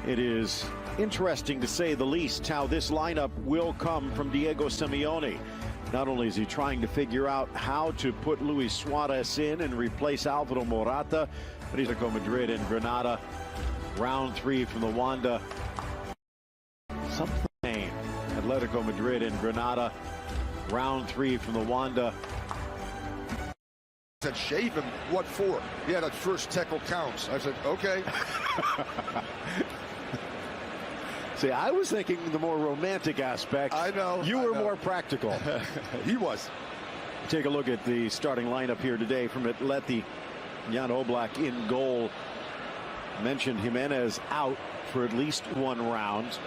It is interesting, to say the least, how this lineup will come from Diego Simeone. Not only is he trying to figure out how to put Luis Suarez in and replace Alvaro Morata, but he's Atletico Madrid and Granada. Round 3 from the Wanda. Something. Atletico Madrid and Granada. Round 3 from the Wanda. Said shave him. What for? Yeah, that first tackle counts. I said, okay. See, I was thinking the more romantic aspect. I know. You were more practical. He was. Take a look at the starting lineup here today from Atleti. Jan Oblak in goal. Mentioned Jimenez out for at least one round.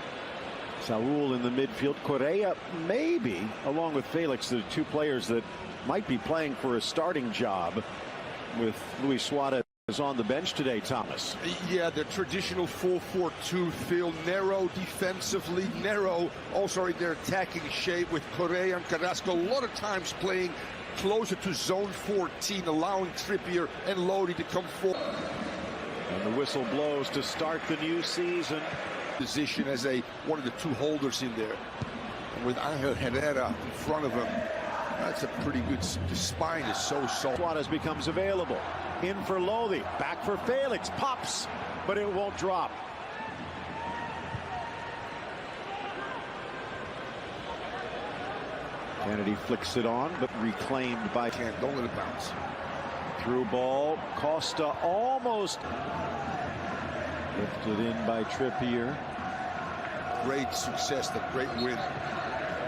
Saul in the midfield. Correa maybe, along with Felix, the two players that might be playing for a starting job, with Luis Suarez on the bench today, Thomas. Yeah, the traditional 4-4-2 feel, narrow defensively, narrow also in their attacking shape, with Correa and Carrasco a lot of times playing closer to zone 14, allowing Trippier and Lodi to come forward. And the whistle blows to start the new season. Position as one of the two holders in there, and with Angel Herrera in front of him, that's a pretty good. The spine is so soft. Suarez becomes available. In for Lodi. Back for Felix. Pops, but it won't drop. Kennedy flicks it on, but reclaimed by Can't. Don't let it bounce. Through ball. Costa almost lifted in by Trippier. Great success, the great win,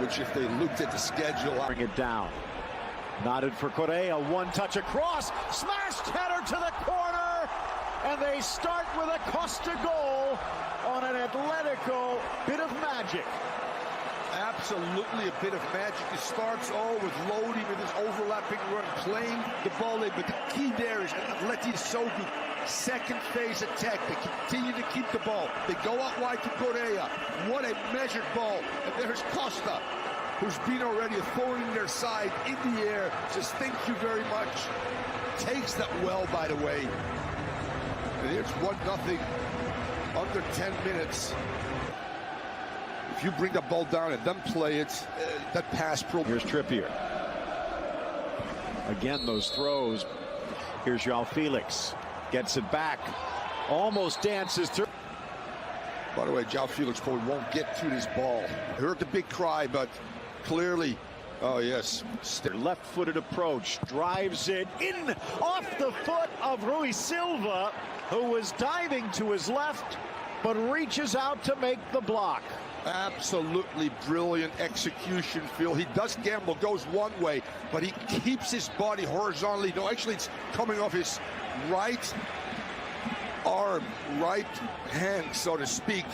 which if they looked at the schedule. Bring it down. Nodded for Correa. One touch across. Smashed header to the corner. And they start with a Costa goal on an Atletico bit of magic. Absolutely a bit of magic. It starts all with Lodi with his overlapping run, playing the ball in. But the key there is Atleti is so good. Second phase attack. They continue to keep the ball. They go out wide to Correa. What a measured ball. And there's Costa, who's been already a thorn in their side, in the air. Says thank you very much. Takes that well, by the way. And here's 1-0 under 10 minutes. If you bring the ball down and then play it, that pass pro. Here's Trippier. Again, those throws. Here's João Felix. Gets it back. Almost dances through. By the way, João Felix probably won't get to this ball. Heard the big cry, but clearly, oh yes. Left-footed approach. Drives it in off the foot of Rui Silva, who was diving to his left, but reaches out to make the block. Absolutely brilliant execution, Phil. He does gamble, goes one way, but he keeps his body horizontally. No, actually, it's coming off his right arm, right hand, so to speak.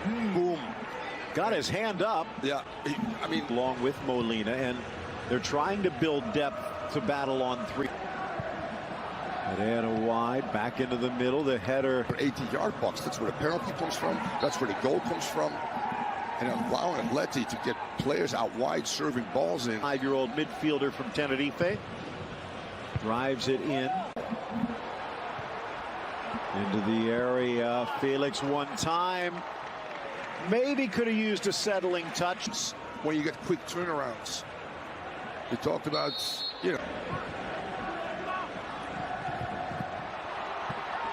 Boom. Got his hand up. Yeah, I mean, along with Molina, and they're trying to build depth to battle on 3. Herrera wide, back into the middle, the header. 80-yard box, that's where the penalty comes from, that's where the goal comes from. And allowing Atleti to get players out wide serving balls in. 5-year-old midfielder from Tenerife. Drives it in. Into the area. Felix one time. Maybe could have used a settling touch. When you get quick turnarounds. We talked about, you know.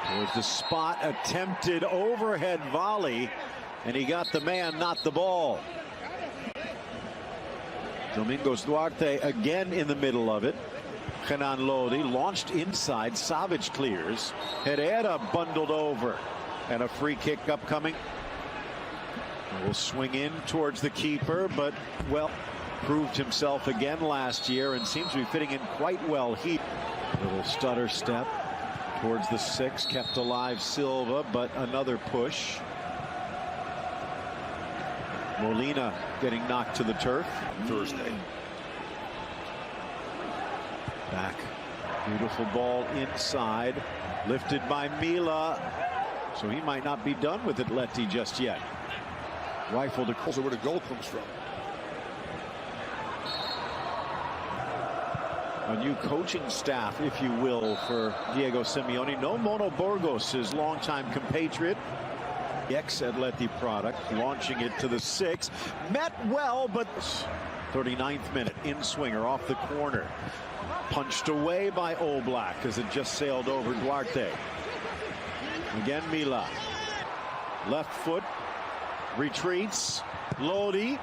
There's the spot, attempted overhead volley, and he got the man, not the ball. Domingos Duarte again in the middle of it. Kenan Lodi launched inside. Savic clears. Herrera bundled over, and a free kick upcoming. Will swing in towards the keeper, but well, proved himself again last year and seems to be fitting in quite well. He little stutter step towards the 6, kept alive Silva, but another push. Molina getting knocked to the turf. Thursday. Back. Beautiful ball inside. Lifted by Mila. So he might not be done with Atleti just yet. Rifled across. Where the goal comes from. A new coaching staff, if you will, for Diego Simeone. No Mono Burgos, his longtime compatriot. Ex-Atleti product, launching it to the 6. Met well, but 39th minute, in-swinger off the corner. Punched away by Oblak as it just sailed over Duarte. Again, Mila. Left foot, retreats. Lodi.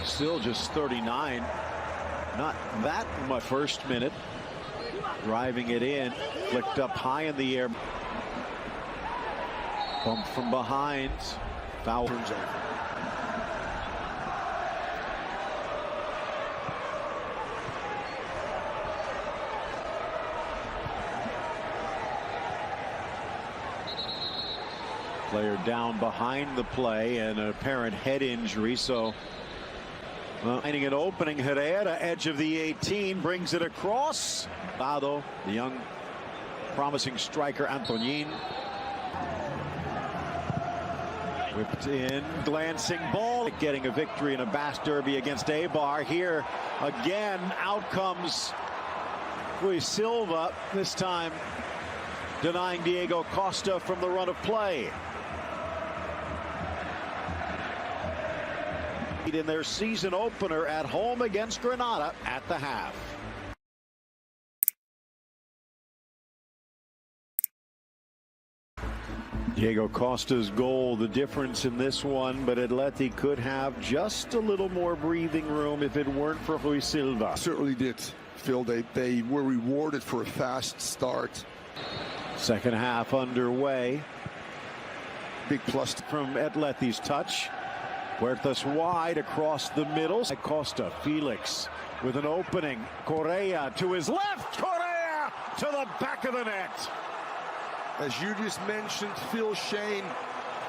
Still just 39. Not that much. First minute. Driving it in. Flicked up high in the air. Bump from behind. Foul. Turns over. Player down behind the play and an apparent head injury, so finding an opening. Herrera, edge of the 18, brings it across. Bado, the young promising striker Antonin. Whipped in, glancing ball, getting a victory in a Basque Derby against Eibar. Here again, out comes Rui Silva, this time denying Diego Costa from the run of play. In their season opener at home against Granada at the half. Diego Costa's goal, the difference in this one, but Atleti could have just a little more breathing room if it weren't for Rui Silva. Certainly did, Phil. They were rewarded for a fast start. Second half underway. Big plus from Atleti's touch. Huertas wide across the middle. Costa, Felix with an opening. Correa to his left. Correa to the back of the net. As you just mentioned, Phil Shane,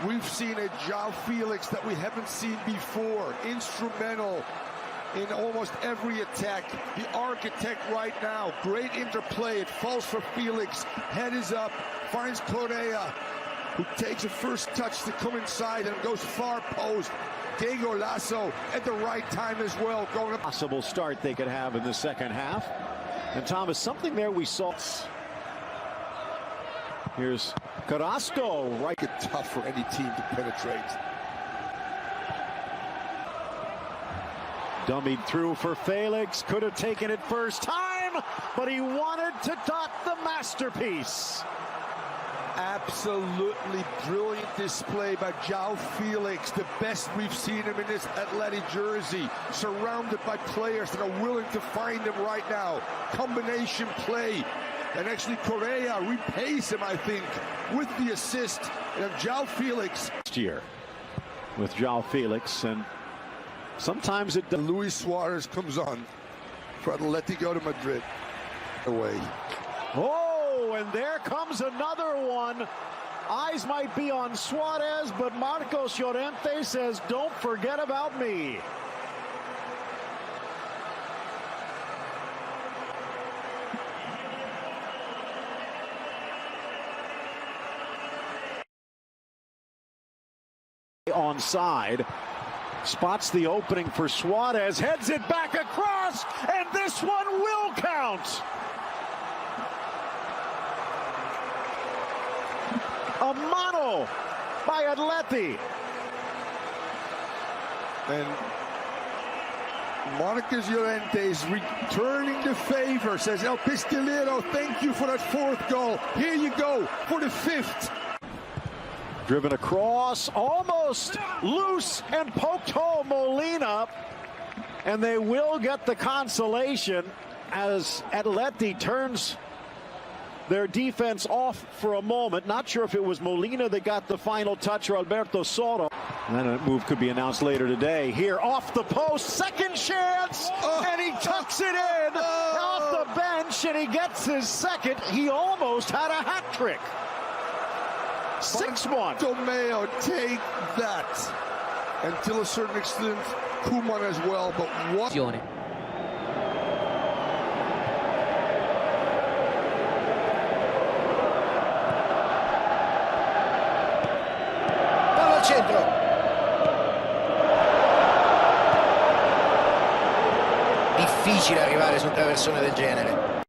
we've seen a João Felix that we haven't seen before. Instrumental in almost every attack. The architect right now. Great interplay. It falls for Felix. Head is up. Finds Correa, who takes a first touch to come inside and goes far post. Diego Lasso at the right time as well. Going up. Possible start they could have in the second half. And Thomas, something there we saw. Here's Carrasco. Right. It's tough for any team to penetrate. Dummied through for Felix. Could have taken it first time, but he wanted to dot the masterpiece. Absolutely brilliant display by João Felix, the best we've seen him in this Atleti jersey, surrounded by players that are willing to find him right now. Combination play, and actually Correa repays him, I think, with the assist. And João Felix. Last year with João Felix, and sometimes it does. Luis Suarez comes on for Atletico de Madrid. Away. Oh, and there comes another one. Eyes might be on Suarez, but Marcos Llorente says, don't forget about me. Onside. Spots the opening for Suarez, heads it back across, and this one will count. A mano by Atleti. And Marcos Llorente is returning the favor, says El Pistolero, thank you for that fourth goal. Here you go for the fifth. Driven across, almost loose, and poked home Molina. And they will get the consolation as Atleti turns their defense off for a moment. Not sure if it was Molina that got the final touch or Alberto Soto. And then a move could be announced later today. Here off the post, second chance, and he tucks it in off the bench, and he gets his second. He almost had a hat trick. 6-1. Tomeo, take that. And to a certain extent, Koeman as well, but what? Palla al centro. Difficile arrivare su un traversone del genere.